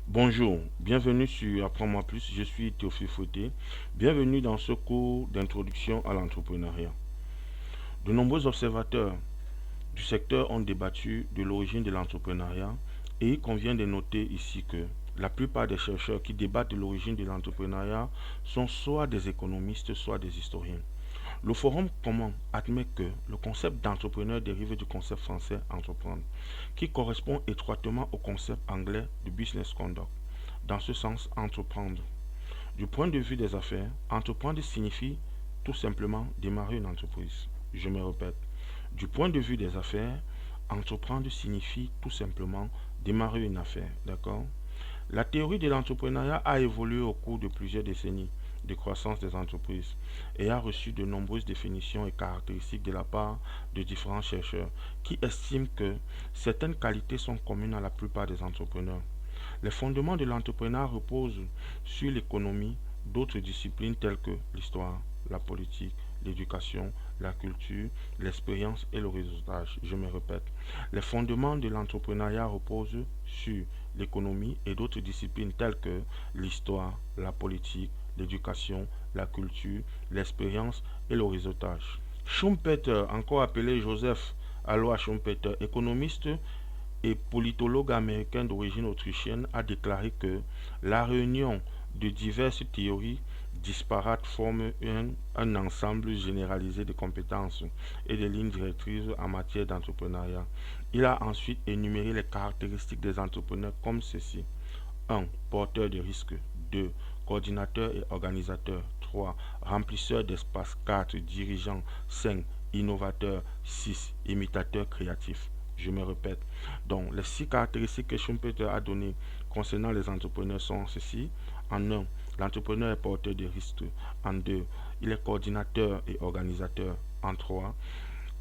Bonjour, bienvenue sur Apprends-moi plus, je suis Théophile Fouetté. Bienvenue dans ce cours d'introduction à l'entrepreneuriat. De nombreux observateurs du secteur ont débattu de l'origine de l'entrepreneuriat et il convient de noter ici que la plupart des chercheurs qui débattent de l'origine de l'entrepreneuriat sont soit des économistes, soit des historiens. Le forum commun admet que le concept d'entrepreneur dérive du concept français entreprendre, qui correspond étroitement au concept anglais de business conduct. Dans ce sens, entreprendre. Du point de vue des affaires, entreprendre signifie tout simplement démarrer une entreprise. Je me répète. Du point de vue des affaires, entreprendre signifie tout simplement démarrer une affaire. D'accord? La théorie de l'entrepreneuriat a évolué au cours de plusieurs décennies de croissance des entreprises et a reçu de nombreuses définitions et caractéristiques de la part de différents chercheurs qui estiment que certaines qualités sont communes à la plupart des entrepreneurs. Les fondements de l'entrepreneuriat reposent sur l'économie, d'autres disciplines telles que l'histoire, la politique, l'éducation, la culture, l'expérience et le réseautage. Je me répète. Les fondements de l'entrepreneuriat reposent sur l'économie et d'autres disciplines telles que l'histoire, la politique, l'éducation, la culture, l'expérience et le réseautage. Schumpeter, encore appelé Joseph Alois Schumpeter, économiste et politologue américain d'origine autrichienne, a déclaré que la réunion de diverses théories disparates forme un ensemble généralisé de compétences et de lignes directrices en matière d'entrepreneuriat. Il a ensuite énuméré les caractéristiques des entrepreneurs comme ceci. 1. Porteur de risque. 2. Coordinateur et organisateur. 3. Remplisseur d'espace. 4. Dirigeant. 5. Innovateur. 6. Imitateur créatif. Je me répète. Donc, les 6 caractéristiques que Schumpeter a données concernant les entrepreneurs sont ceci. En 1, l'entrepreneur est porteur de risque. En 2, il est coordinateur et organisateur. En 3,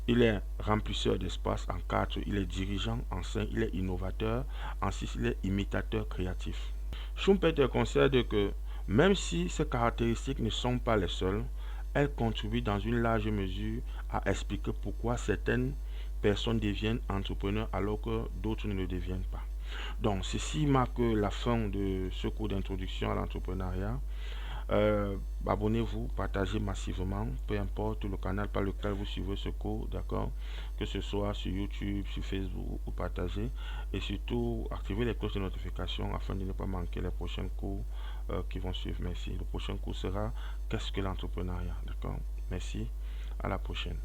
il est remplisseur d'espace. En 4, il est dirigeant. En 5, il est innovateur. En 6, il est imitateur créatif. Schumpeter considère que même si ces caractéristiques ne sont pas les seules, elles contribuent dans une large mesure à expliquer pourquoi certaines personnes deviennent entrepreneurs alors que d'autres ne le deviennent pas. Donc, ceci marque la fin de ce cours d'introduction à l'entrepreneuriat. Abonnez-vous, partagez massivement, peu importe le canal par lequel vous suivez ce cours, d'accord? Que ce soit sur YouTube, sur Facebook, ou partagez. Et surtout, activez les cloches de notification afin de ne pas manquer les prochains cours qui vont suivre. Merci. Le prochain cours sera qu'est-ce que l'entrepreneuriat, d'accord? Merci. À la prochaine.